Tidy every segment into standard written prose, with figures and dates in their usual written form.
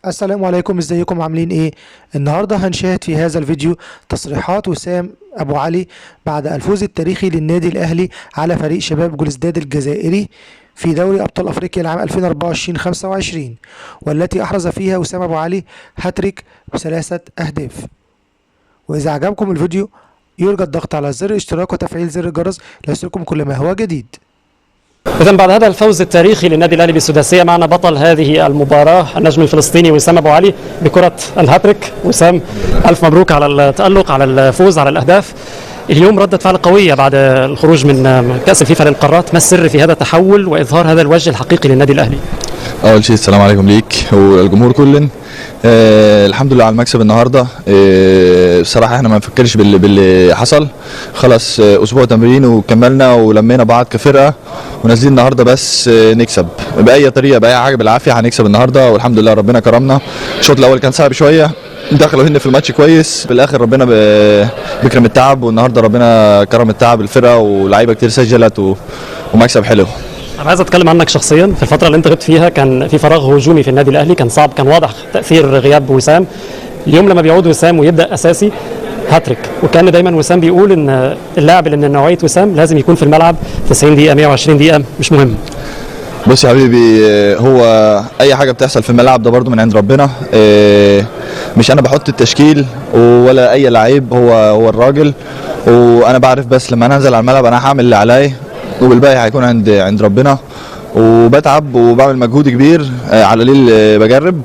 السلام عليكم، ازيكم عاملين ايه؟ النهارده هنشاهد في هذا الفيديو تصريحات وسام ابو علي بعد الفوز التاريخي للنادي الاهلي على فريق شباب بلوزداد الجزائري في دوري ابطال افريقيا العام 2024-25، والتي احرز فيها وسام ابو علي هاتريك ب3 اهداف. واذا عجبكم الفيديو يرجى الضغط على زر الاشتراك وتفعيل زر الجرس ليصلكم كل ما هو جديد. إذا بعد هذا الفوز التاريخي للنادي الأهلي بالسداسية معنا بطل هذه المباراة النجم الفلسطيني وسام أبو علي بكرة الهاتريك. وسام، ألف مبروك على التألق، على الفوز، على الأهداف. اليوم ردة فعل قوية بعد الخروج من كأس الفيفا للقارات، ما السر في هذا التحول وإظهار هذا الوجه الحقيقي للنادي الأهلي؟ اول شيء السلام عليكم ليك والجمهور كلن. الحمد لله على المكسب النهارده. بصراحه احنا ما نفكرش باللي حصل، خلاص اسبوع تمرين وكملنا ولمينا بعض كفرقه ونازلين النهارده بس نكسب باي طريقه باي حاجه، بالعافيه هنكسب النهارده والحمد لله ربنا كرمنا. الشوط الاول كان صعب شويه، دخلوا هنا في الماتش كويس، في الاخر ربنا بيكرم التعب، والنهارده ربنا كرم التعب الفرقه ولاعيبه كتير سجلت ومكسب حلو. أنا عايز أتكلم عنك شخصيا. في الفترة اللي أنت غبت فيها كان في فراغ هجومي في النادي الأهلي، كان صعب، كان واضح تأثير غياب وسام. اليوم لما بيعود وسام ويبدأ أساسي هاتريك، وكان دايما وسام بيقول إن اللاعب اللي من نوعية وسام لازم يكون في الملعب 90 دقيقة 120 دقيقة، مش مهم. بص يا حبيبي، هو اي حاجه بتحصل في الملعب ده برضو من عند ربنا. مش انا بحط التشكيل ولا اي لعيب، هو الراجل، وانا بعرف بس لما انا انزل على الملعب انا هعمل اللي عليا وبالباقي هيكون عند ربنا. وبتعب وبعمل مجهود كبير على الليل بجرب،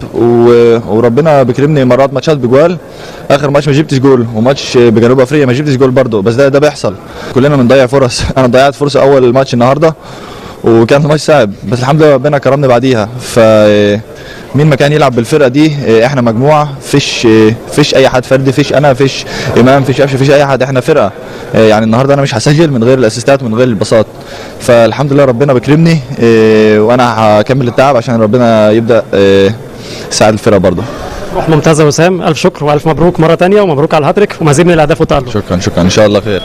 وربنا بيكرمني مرات ماتشات بجوال. اخر ماتش ما جبتش جول، وماتش بجنوب افريقيا ما جبتش جول برضو، بس ده بيحصل، كلنا بنضيع فرص. انا ضيعت فرصه اول ماتش النهارده وكان الماتش صعب، بس الحمد لله ربنا كرمني بعديها. مين ما كان يلعب بالفرقه دي، احنا مجموعه، فيش اي حد فردي، فيش انا، فيش امام، فيش قفشه، فيش اي حد، احنا فرقه. يعني النهارده انا مش هسجل من غير الاسيستات ومن غير الباصات، فالحمد لله ربنا بيكرمني. وانا هكمل التعب عشان ربنا يبدا يساعد الفرقه برضه. روح ممتازة وسام، ألف شكر وألف مبروك مرة تانية، ومبروك على الهاتريك ومزيد من الأهداف والتألق. شكرا ان شاء الله خير.